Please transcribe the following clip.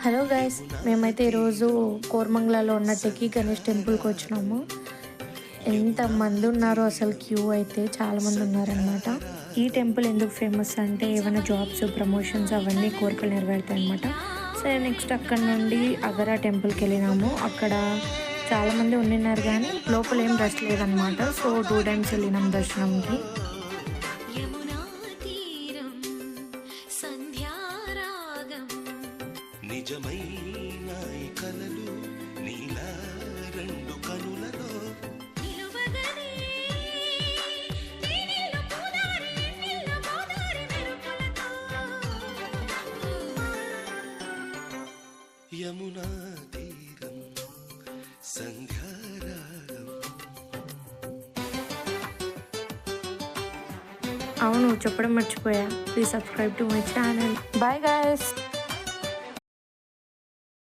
Hello guys, మేమైతే ఈరోజు కోరమంగళలో ఉన్న టెక్కీ గణేష్ టెంపుల్కి వచ్చినాము. ఎంతమంది ఉన్నారో అసలు క్యూ అయితే చాలామంది ఉన్నారనమాట. ఈ టెంపుల్ ఎందుకు ఫేమస్ అంటే ఏమైనా జాబ్స్ ప్రమోషన్స్ అవన్నీ కోరికలు నెరవేరుతాయి అనమాట. సరే, నెక్స్ట్ అక్కడ నుండి అగరా టెంపుల్కి వెళ్ళినాము. అక్కడ చాలామంది ఉండినారు కానీ లోపల ఏం రష్ లేదనమాట. సో 2 times వెళ్ళినాం దర్శనంకి. నిజమైన కలలు నీలా రెండు కనులలో యమునా తీరం సంధ్యారాగం. అవును, చెప్పడం మర్చిపోయా. Please subscribe to my channel. Bye guys.